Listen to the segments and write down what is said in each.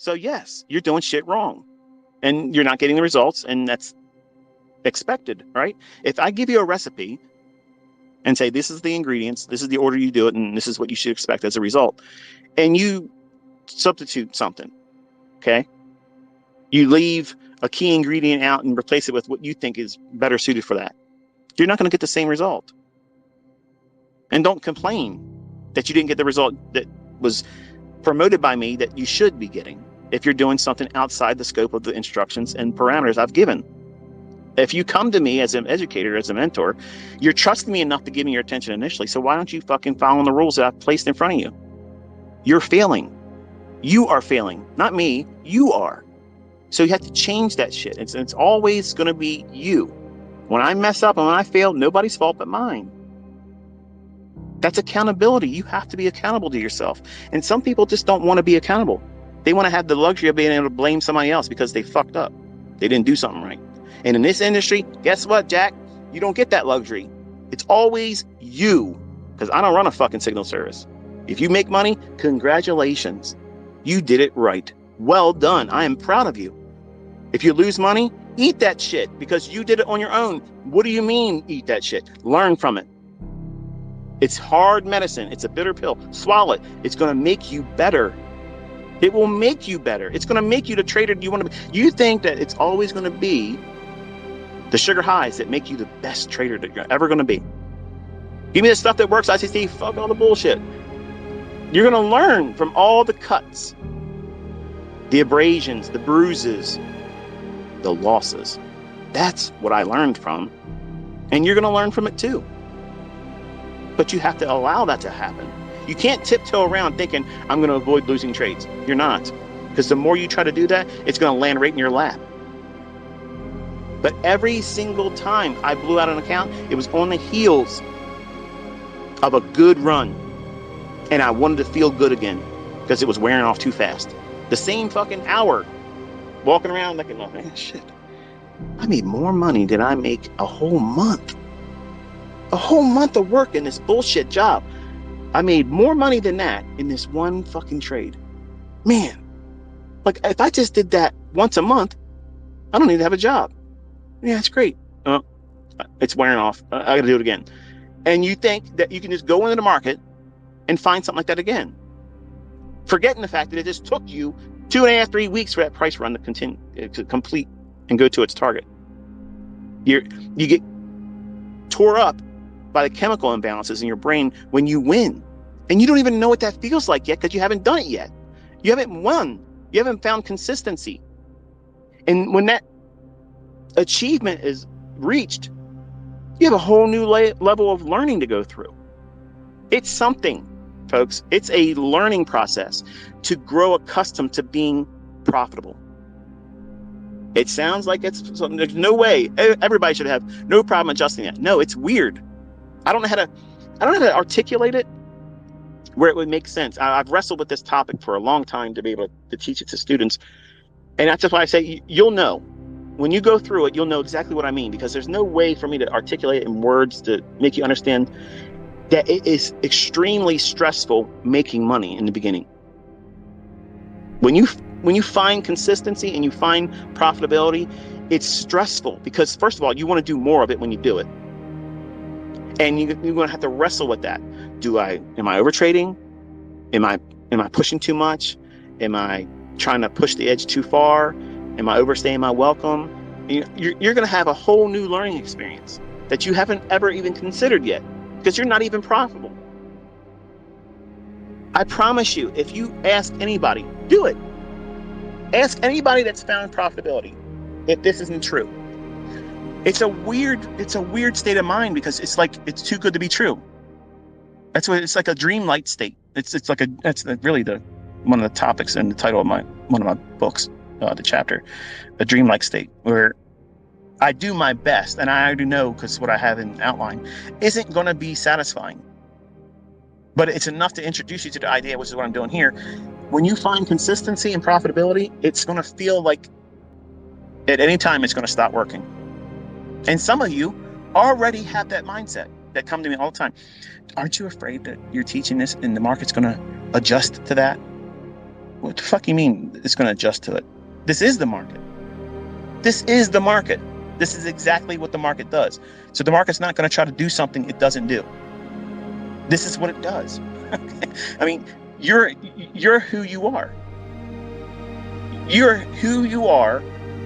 So yes, you're doing shit wrong and you're not getting the results, and that's expected, right? If I give you a recipe and say, this is the ingredients, this is the order you do it, and this is what you should expect as a result, and you substitute something, okay? You leave a key ingredient out and replace it with what you think is better suited for that. You're not going to get the same result. And don't complain that you didn't get the result that was promoted by me that you should be getting if you're doing something outside the scope of the instructions and parameters I've given. If you come to me as an educator, as a mentor, you're trusting me enough to give me your attention initially. So why don't you fucking follow the rules that I've placed in front of you? You're failing. You are failing, not me. You are. So you have to change that shit. It's always going to be you. When I mess up and when I fail, nobody's fault but mine. That's accountability. You have to be accountable to yourself. And some people just don't want to be accountable. They want to have the luxury of being able to blame somebody else because they fucked up. They didn't do something right. And in this industry, guess what, Jack? You don't get that luxury. It's always you. Because I don't run a fucking signal service. If you make money, congratulations. You did it right. Well done. I am proud of you. If you lose money, eat that shit because you did it on your own. What do you mean, eat that shit? Learn from it. It's hard medicine. It's a bitter pill. Swallow it. It's going to make you better. It will make you better. It's going to make you the trader you want to be. You think that it's always going to be the sugar highs that make you the best trader that you're ever going to be. Give me the stuff that works, ICT. Fuck all the bullshit. You're going to learn from all the cuts, the abrasions, the bruises, the losses. That's what I learned from. And you're going to learn from it too. But you have to allow that to happen. You can't tiptoe around thinking, I'm going to avoid losing trades. You're not. Because the more you try to do that, it's going to land right in your lap. But every single time I blew out an account, it was on the heels of a good run. And I wanted to feel good again because it was wearing off too fast. The same fucking hour walking around like, oh man, shit. I made more money than I make a whole month. A whole month of work in this bullshit job. I made more money than that in this one fucking trade. Man, like if I just did that once a month, I don't need to have a job. Yeah, it's great. It's wearing off. I gotta do it again. And you think that you can just go into the market and find something like that again. Forgetting the fact that it just took you 2.5, 3 weeks for that price run to complete and go to its target. You get tore up by the chemical imbalances in your brain when you win. And you don't even know what that feels like yet because you haven't done it yet. You haven't won. You haven't found consistency. And when that achievement is reached, you have a whole new level of learning to go through. It's something, folks. It's a learning process to grow accustomed to being profitable. It sounds like it's something, there's no way. Everybody should have no problem adjusting that. No, it's weird. I don't know how to articulate it where it would make sense. I've wrestled with this topic for a long time to be able to teach it to students. And that's why I say you'll know. When you go through it, you'll know exactly what I mean, because there's no way for me to articulate it in words to make you understand that it is extremely stressful making money in the beginning. When you find consistency and you find profitability, it's stressful because, first of all, you want to do more of it when you do it. And you're going to have to wrestle with that. Am I over trading? Am I pushing too much? Am I trying to push the edge too far? Am I overstaying my welcome? You're going to have a whole new learning experience that you haven't ever even considered yet because you're not even profitable. I promise you, if you ask anybody, do it. Ask anybody that's found profitability if this isn't true. It's a weird state of mind because it's like it's too good to be true. That's what it's like, a dreamlike state. That's really one of the topics in the title of one of my books, the chapter, a dreamlike state, where I do my best, and I already know because what I have in outline isn't going to be satisfying, but it's enough to introduce you to the idea, which is what I'm doing here. When you find consistency and profitability, it's going to feel like at any time it's going to stop working. And some of you already have that mindset that come to me all the time. Aren't you afraid that you're teaching this and the market's going to adjust to that? What the fuck you mean it's going to adjust to it? This is the market. This is the market. This is exactly what the market does. So the market's not going to try to do something it doesn't do. This is what it does. I mean, you're who you are. You're who you are,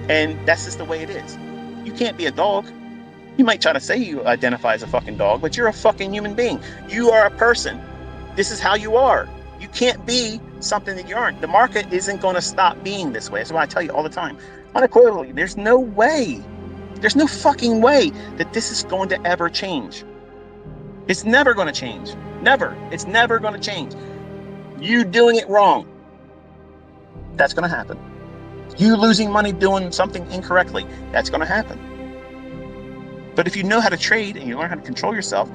and that's just the way it is. You can't be a dog. You might try to say you identify as a fucking dog, but you're a fucking human being. You are a person. This is how you are. You can't be something that you aren't. The market isn't going to stop being this way. That's why I tell you all the time, unequivocally, there's no way, there's no fucking way that this is going to ever change. It's never going to change. Never. It's never going to change. You doing it wrong, that's going to happen. You losing money doing something incorrectly, that's going to happen. But if you know how to trade and you learn how to control yourself,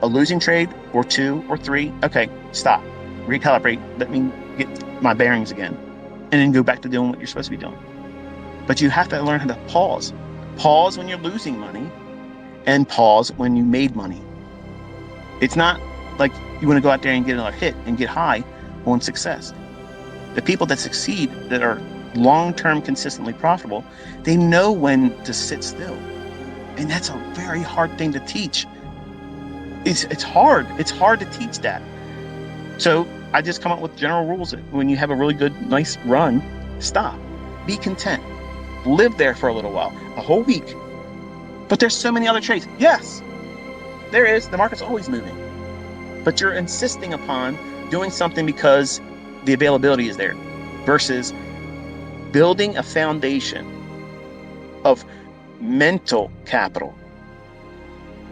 a losing trade or 2 or 3, okay, stop, recalibrate, let me get my bearings again, and then go back to doing what you're supposed to be doing. But you have to learn how to pause. Pause when you're losing money and pause when you made money. It's not like you want to go out there and get another hit and get high on success. The people that succeed, that are long-term consistently profitable, they know when to sit still. And that's a very hard thing to teach. It's hard. It's hard to teach that. So I just come up with general rules that when you have a really good, nice run, stop. Be content. Live there for a little while, a whole week. But there's so many other trades. Yes, there is. The market's always moving. But you're insisting upon doing something because the availability is there versus building a foundation of mental capital.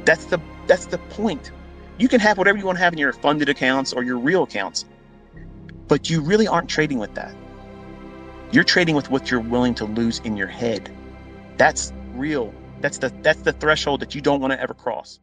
That's the point. You can have whatever you want to have in your funded accounts or your real accounts, but you really aren't trading with that. You're trading with what you're willing to lose in your head. That's real. That's the threshold that you don't want to ever cross.